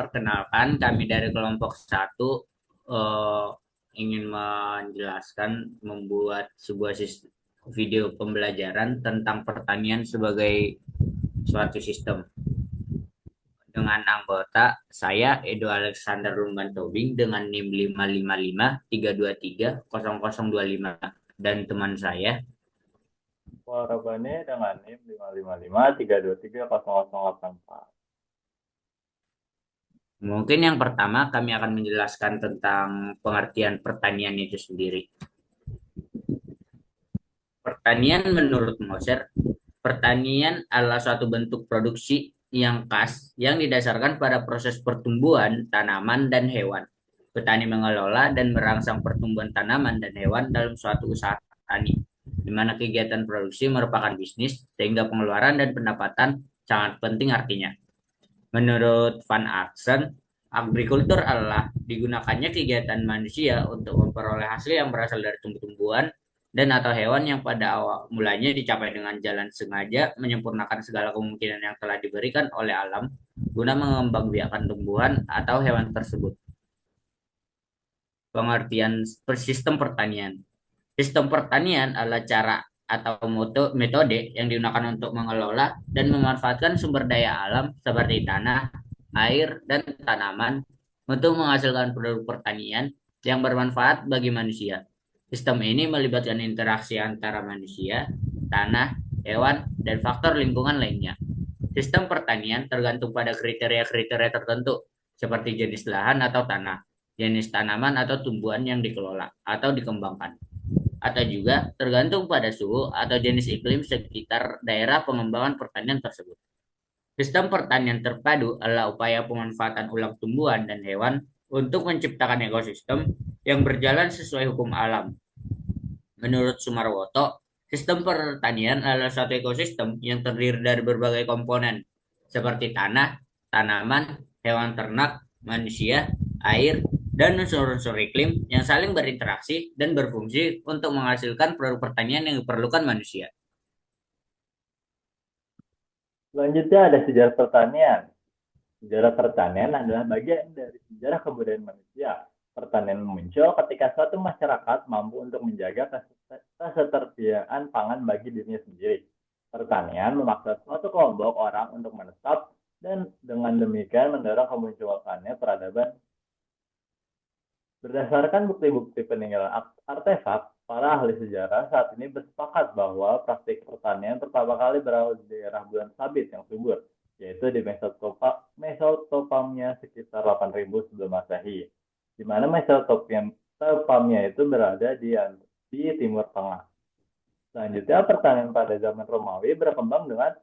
Perkenalkan, kami dari kelompok satu eh, ingin menjelaskan membuat sebuah video pembelajaran tentang pertanian sebagai suatu sistem. Dengan anggota saya Edo Alexander Rumban Tobing dengan NIM 55532300025 dan teman saya. Warabane dengan NIM 55532300084. Mungkin yang pertama kami akan menjelaskan tentang pengertian pertanian itu sendiri. Pertanian menurut Moser, pertanian adalah suatu bentuk produksi yang khas yang didasarkan pada proses pertumbuhan tanaman dan hewan. Petani mengelola dan merangsang pertumbuhan tanaman dan hewan dalam suatu usaha tani, di mana kegiatan produksi merupakan bisnis, sehingga pengeluaran dan pendapatan sangat penting artinya. Menurut Van Axen, agrikultur adalah digunakannya kegiatan manusia untuk memperoleh hasil yang berasal dari tumbuh-tumbuhan dan atau hewan yang pada awal mulanya dicapai dengan jalan sengaja menyempurnakan segala kemungkinan yang telah diberikan oleh alam guna mengembangbiakkan tumbuhan atau hewan tersebut. Pengertian sistem pertanian. Sistem pertanian adalah cara atau metode yang digunakan untuk mengelola dan memanfaatkan sumber daya alam seperti tanah, air, dan tanaman untuk menghasilkan produk pertanian yang bermanfaat bagi manusia. Sistem ini melibatkan interaksi antara manusia, tanah, hewan, dan faktor lingkungan lainnya. Sistem pertanian tergantung pada kriteria-kriteria tertentu, seperti jenis lahan atau tanah, jenis tanaman atau tumbuhan yang dikelola atau dikembangkan, atau juga tergantung pada suhu atau jenis iklim sekitar daerah pengembangan pertanian tersebut. Sistem pertanian terpadu adalah upaya pemanfaatan ulang tumbuhan dan hewan untuk menciptakan ekosistem yang berjalan sesuai hukum alam. Menurut Sumarwoto, sistem pertanian adalah suatu ekosistem yang terdiri dari berbagai komponen, seperti tanah, tanaman, hewan ternak, manusia, air, dan unsur-unsur iklim yang saling berinteraksi dan berfungsi untuk menghasilkan produk pertanian yang diperlukan manusia. Selanjutnya ada sejarah pertanian. Sejarah pertanian adalah bagian dari sejarah kebudayaan manusia. Pertanian muncul ketika suatu masyarakat mampu untuk menjaga ketersediaan pangan bagi dirinya sendiri. Pertanian memaksa suatu kelompok orang untuk menetap dan dengan demikian mendorong kemunculannya peradaban. Berdasarkan bukti-bukti peninggalan artefak, para ahli sejarah saat ini bersepakat bahwa praktik pertanian pertama kali berawal di daerah bulan sabit yang subur, yaitu di Mesopotamia sekitar 8000 sebelum Masehi, di mana Mesopotamia itu berada di Timur Tengah. Selanjutnya, pertanian pada zaman Romawi berkembang dengan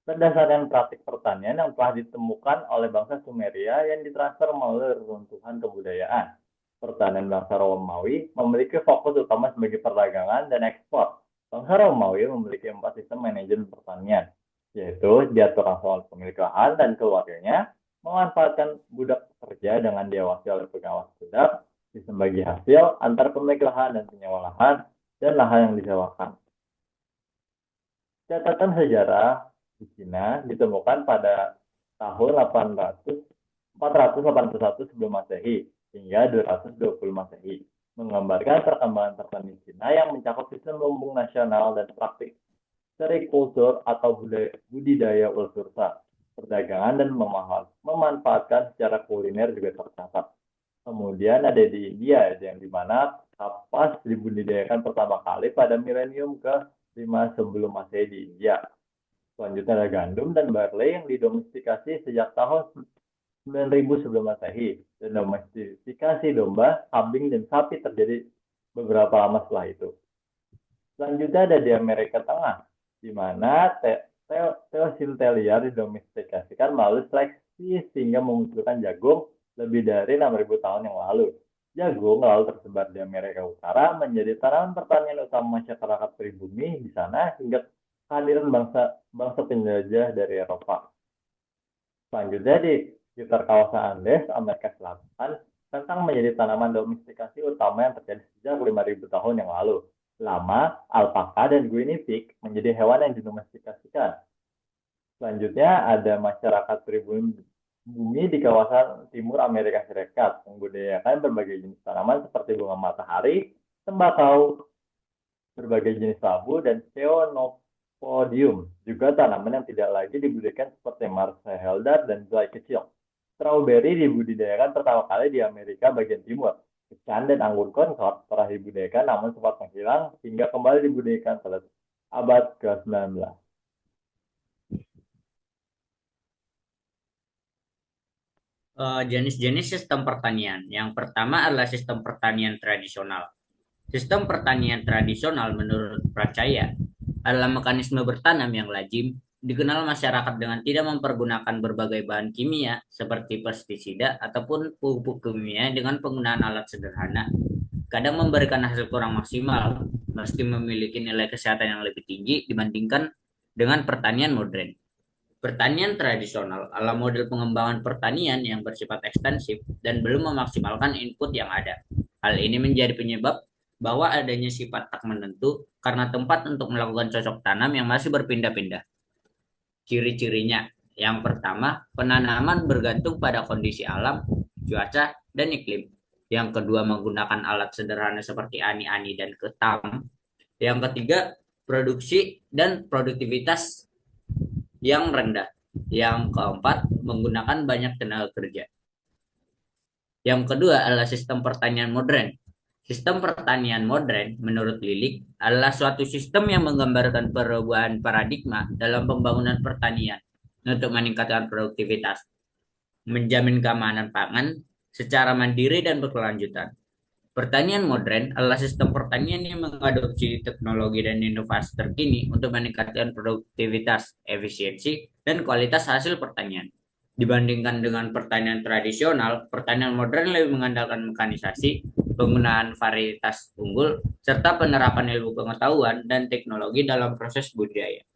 berdasarkan praktik pertanian yang telah ditemukan oleh bangsa Sumeria yang ditransfer melalui reruntuhan kebudayaan. Pertanian bangsa Romawi memiliki fokus utama sebagai perdagangan dan ekspor. Bangsa Romawi memiliki 4 sistem manajemen pertanian, yaitu diaturkan soal pemilik lahan dan keluarganya, memanfaatkan budak pekerja dengan diawasi oleh pengawas budak, sistem bagi hasil antar pemilik lahan dan penyewa lahan, dan lahan yang disewakan. Catatan sejarah di Cina ditemukan pada tahun 481 sebelum Masehi hingga 220 Masehi, menggambarkan perkembangan pertanian Cina yang mencakup sistem lumbung nasional dan praktik serikultur atau budidaya ulsursa, perdagangan dan memanfaatkan secara kuliner juga tercatat. Kemudian ada di India yang dimana kapas dibudidayakan pertama kali pada milenium ke-5 sebelum Masehi di India. Selanjutnya ada gandum dan barley yang didomestikasi sejak tahun 9000 sebelum Masehi. Dan domestikasi domba, kambing, dan sapi terjadi beberapa lama setelah itu. Selanjutnya ada di Amerika Tengah, di mana Theosintelia didomestikasikan melalui seleksi sehingga memunculkan jagung lebih dari 6000 tahun yang lalu. Jagung lalu tersebar di Amerika Utara menjadi tanaman pertanian utama masyarakat pribumi di sana hingga kehadiran bangsa penjajah dari Eropa. Selanjutnya di sekitar kawasan Andes, Amerika Selatan, kentang menjadi tanaman domestikasi utama yang terjadi sejak 5000 tahun yang lalu. Lama, alpaka, dan guinea pig menjadi hewan yang didomestikasikan. Selanjutnya ada masyarakat pribumi bumi di kawasan timur Amerika Serikat, membudidayakan berbagai jenis tanaman seperti bunga matahari, tembakau, berbagai jenis labu, dan Pseudophodium, juga tanaman yang tidak lagi dibudidayakan seperti Marshmallow dan zelai kecil. Strawberry dibudidayakan pertama kali di Amerika bagian timur. Pecan dan anggur Concord pernah dibudidayakan namun sempat menghilang hingga kembali dibudidayakan pada abad ke-19. Jenis-jenis sistem pertanian. Yang pertama adalah sistem pertanian tradisional. Sistem pertanian tradisional menurut Pracaya adalah mekanisme bertanam yang lazim, dikenal masyarakat dengan tidak mempergunakan berbagai bahan kimia seperti pestisida ataupun pupuk kimia dengan penggunaan alat sederhana. Kadang memberikan hasil kurang maksimal, meski memiliki nilai kesehatan yang lebih tinggi dibandingkan dengan pertanian modern. Pertanian tradisional adalah model pengembangan pertanian yang bersifat ekstensif dan belum memaksimalkan input yang ada. Hal ini menjadi penyebab bahwa adanya sifat tak menentu karena tempat untuk melakukan cocok tanam yang masih berpindah-pindah. Ciri-cirinya, yang pertama, penanaman bergantung pada kondisi alam, cuaca, dan iklim. Yang kedua, menggunakan alat sederhana seperti ani-ani dan ketang. Yang ketiga, produksi dan produktivitas yang rendah. Yang keempat, menggunakan banyak tenaga kerja. Yang kedua adalah sistem pertanian modern. Sistem pertanian modern, menurut Lilik, adalah suatu sistem yang menggambarkan perubahan paradigma dalam pembangunan pertanian untuk meningkatkan produktivitas, menjamin keamanan pangan secara mandiri dan berkelanjutan. Pertanian modern adalah sistem pertanian yang mengadopsi teknologi dan inovasi terkini untuk meningkatkan produktivitas, efisiensi, dan kualitas hasil pertanian. Dibandingkan dengan pertanian tradisional, pertanian modern lebih mengandalkan mekanisasi, penggunaan varietas unggul, serta penerapan ilmu pengetahuan dan teknologi dalam proses budidaya.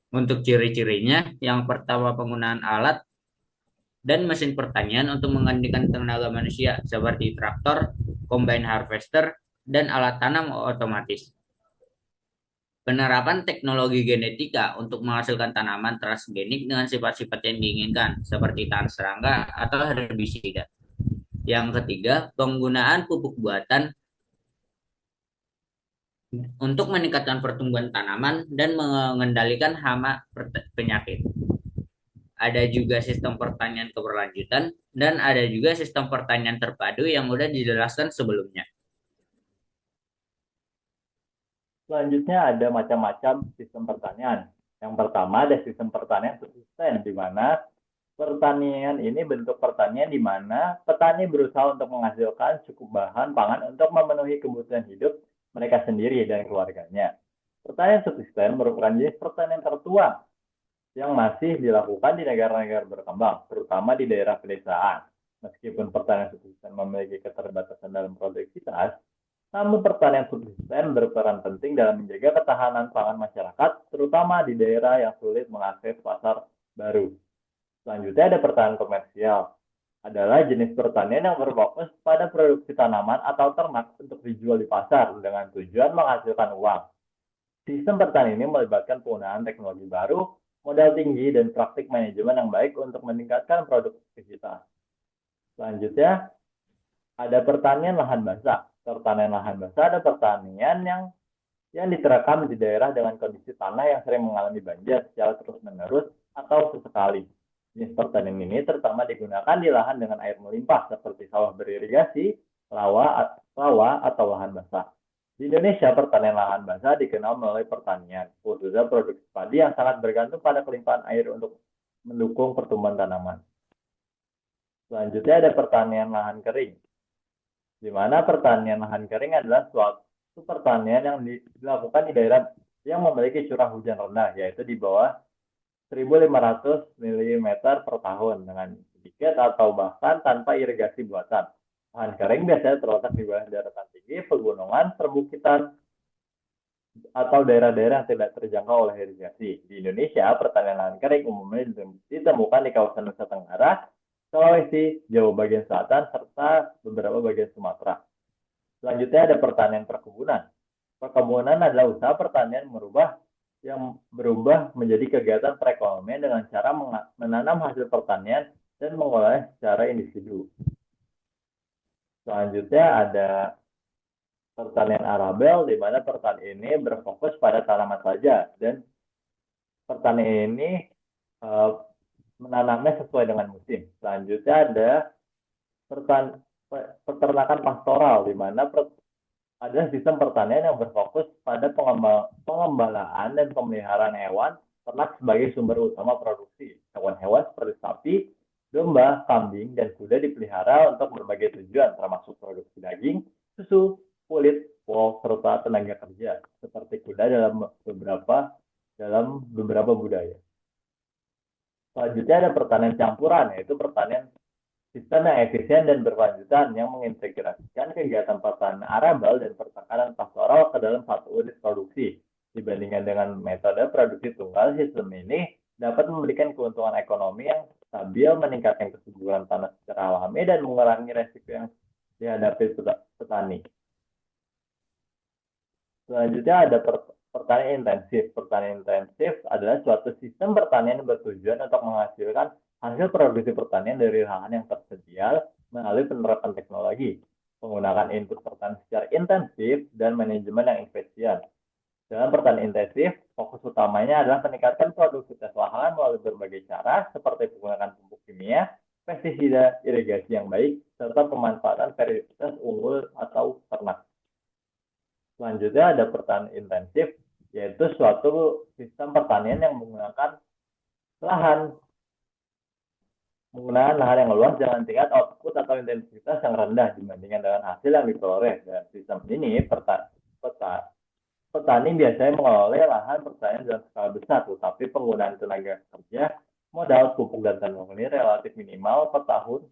Untuk ciri-cirinya, yang pertama penggunaan alat dan mesin pertanian untuk menggantikan tenaga manusia seperti traktor, combine harvester, dan alat tanam otomatis. Penerapan teknologi genetika untuk menghasilkan tanaman transgenik dengan sifat-sifat yang diinginkan, seperti tahan serangga atau herbisida. Yang ketiga, penggunaan pupuk buatan untuk meningkatkan pertumbuhan tanaman dan mengendalikan hama penyakit. Ada juga sistem pertanian keberlanjutan, dan ada juga sistem pertanian terpadu yang sudah dijelaskan sebelumnya. Selanjutnya ada macam-macam sistem pertanian. Yang pertama ada sistem pertanian subsisten, di mana pertanian ini bentuk pertanian di mana petani berusaha untuk menghasilkan cukup bahan pangan untuk memenuhi kebutuhan hidup mereka sendiri dan keluarganya. Pertanian subsisten merupakan jenis pertanian tertua yang masih dilakukan di negara-negara berkembang, terutama di daerah pedesaan. Meskipun pertanian subsisten memiliki keterbatasan dalam produktivitas, namun pertanian subsisten berperan penting dalam menjaga ketahanan pangan masyarakat, terutama di daerah yang sulit mengakses pasar baru. Selanjutnya ada pertanian komersial. Adalah jenis pertanian yang berfokus pada produksi tanaman atau ternak untuk dijual di pasar dengan tujuan menghasilkan uang. Sistem pertanian ini melibatkan penggunaan teknologi baru, modal tinggi, dan praktik manajemen yang baik untuk meningkatkan produktivitas. Selanjutnya, ada pertanian lahan basah. Pertanian lahan basah ada pertanian yang diterapkan di daerah dengan kondisi tanah yang sering mengalami banjir secara terus-menerus atau sesekali. Jenis pertanian ini terutama digunakan di lahan dengan air melimpah seperti sawah beririgasi, rawa atau lahan basah. Di Indonesia, pertanian lahan basah dikenal melalui pertanian, khususnya produksi padi yang sangat bergantung pada kelimpahan air untuk mendukung pertumbuhan tanaman. Selanjutnya ada pertanian lahan kering, di mana pertanian lahan kering adalah suatu pertanian yang dilakukan di daerah yang memiliki curah hujan rendah, yaitu di bawah 1.500 mm per tahun dengan sedikit atau bahkan tanpa irigasi buatan. Lahan kering biasanya terletak di bawah daratan tinggi, pegunungan, perbukitan, atau daerah-daerah yang tidak terjangkau oleh irigasi. Di Indonesia, pertanian lahan kering umumnya ditemukan di kawasan Nusa Tenggara, Sulawesi, Jawa bagian selatan, serta beberapa bagian Sumatera. Selanjutnya ada pertanian perkebunan. Perkebunan adalah usaha pertanian yang berubah menjadi kegiatan perekonomian dengan cara menanam hasil pertanian dan mengolahnya secara individu. Selanjutnya ada pertanian arabel, di mana pertanian ini berfokus pada tanaman saja, dan pertanian ini uh, menanamnya sesuai dengan musim. Selanjutnya ada peternakan pastoral, di mana ada sistem pertanian yang berfokus pada pengembalaan dan pemeliharaan hewan ternak sebagai sumber utama produksi. Hewan-hewan seperti sapi, domba, kambing, dan kuda dipelihara untuk berbagai tujuan, termasuk produksi daging, susu, kulit, wool, serta tenaga kerja, seperti kuda dalam beberapa budaya. Selanjutnya ada pertanian campuran, yaitu pertanian sistem yang efisien dan berkelanjutan yang mengintegrasikan kegiatan pertanian arabel dan pertanian pastoral ke dalam satu unit produksi. Dibandingkan dengan metode produksi tunggal, sistem ini dapat memberikan keuntungan ekonomi yang stabil, meningkatkan kesuburan tanah secara alami, dan mengurangi resiko yang dihadapi petani. Selanjutnya ada pertanian intensif. Pertanian intensif adalah suatu sistem pertanian yang bertujuan untuk menghasilkan hasil produksi pertanian dari lahan yang tersedia melalui penerapan teknologi, menggunakan input pertanian secara intensif, dan manajemen yang efisien. Dalam pertanian intensif, fokus utamanya adalah meningkatkan produktivitas lahan melalui berbagai cara, seperti penggunaan pupuk kimia, pestisida, irigasi yang baik, serta pemanfaatan varietas unggul atau ternak. Selanjutnya ada pertanian intensif, yaitu suatu sistem pertanian yang menggunakan lahan yang luas dengan tingkat output atau intensitas yang rendah dibandingkan dengan hasil yang diperoleh. Dan sistem ini petani biasanya mengelola lahan pertanian dalam skala besar, tetapi penggunaan tenaga kerja, modal, pupuk, dan teknologi relatif minimal per tahun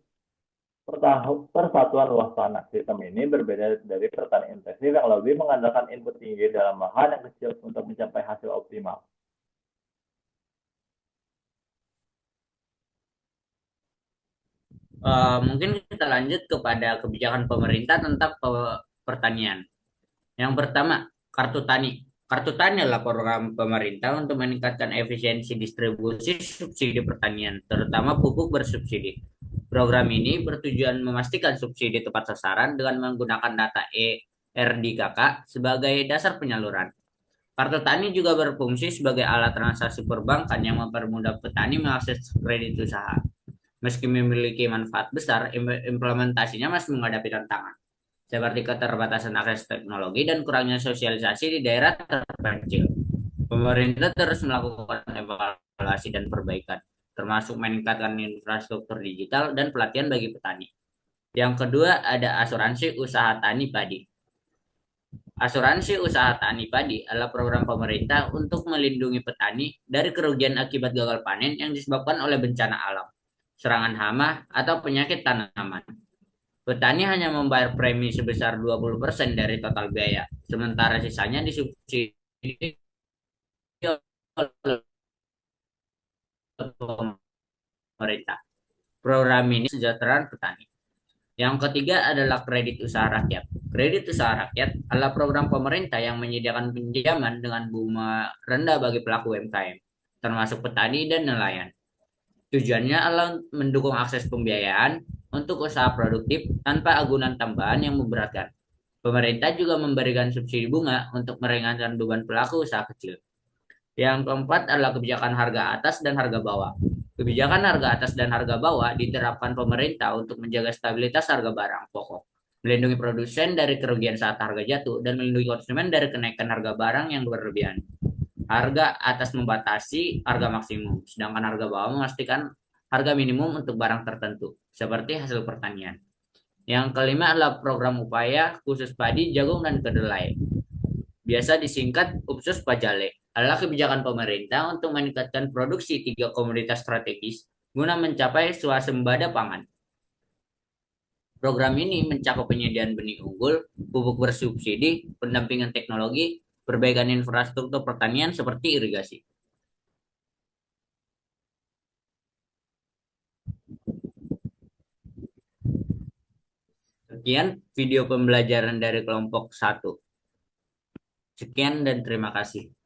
persatuan luas tanah. Sistem ini berbeda dari pertanian intensif yang lebih mengandalkan input tinggi dalam lahan yang kecil untuk mencapai hasil optimal. Mungkin kita lanjut kepada kebijakan pemerintah tentang pertanian. Yang pertama, Kartu Tani. Kartu Tani adalah program pemerintah untuk meningkatkan efisiensi distribusi subsidi pertanian, terutama pupuk bersubsidi. Program ini bertujuan memastikan subsidi tepat sasaran dengan menggunakan data ERDKK sebagai dasar penyaluran. Kartu Tani juga berfungsi sebagai alat transaksi perbankan yang mempermudah petani mengakses kredit usaha. Meski memiliki manfaat besar, implementasinya masih menghadapi tantangan, seperti keterbatasan akses teknologi dan kurangnya sosialisasi di daerah terpencil. Pemerintah terus melakukan evaluasi dan perbaikan, termasuk meningkatkan infrastruktur digital dan pelatihan bagi petani. Yang kedua, ada asuransi usaha tani padi. Asuransi usaha tani padi adalah program pemerintah untuk melindungi petani dari kerugian akibat gagal panen yang disebabkan oleh bencana alam, serangan hama, atau penyakit tanaman. Petani hanya membayar premi sebesar 20% dari total biaya, sementara sisanya disubsidi oleh pemerintah. Program ini kesejahteraan petani. Yang ketiga adalah kredit usaha rakyat. Kredit usaha rakyat adalah program pemerintah yang menyediakan pinjaman dengan bunga rendah bagi pelaku UMKM, termasuk petani dan nelayan. Tujuannya adalah mendukung akses pembiayaan untuk usaha produktif tanpa agunan tambahan yang memberatkan. Pemerintah juga memberikan subsidi bunga untuk meringankan beban pelaku usaha kecil. Yang keempat adalah kebijakan harga atas dan harga bawah. Kebijakan harga atas dan harga bawah diterapkan pemerintah untuk menjaga stabilitas harga barang pokok, melindungi produsen dari kerugian saat harga jatuh, dan melindungi konsumen dari kenaikan harga barang yang berlebihan. Harga atas membatasi harga maksimum, sedangkan harga bawah memastikan harga minimum untuk barang tertentu, seperti hasil pertanian. Yang kelima adalah program upaya khusus padi, jagung, dan kedelai. Biasa disingkat UPSUS Pajale, adalah kebijakan pemerintah untuk meningkatkan produksi tiga komoditas strategis guna mencapai swasembada pangan. Program ini mencakup penyediaan benih unggul, pupuk bersubsidi, pendampingan teknologi, perbaikan infrastruktur pertanian seperti irigasi. Sekian video pembelajaran dari kelompok 1. Sekian dan terima kasih.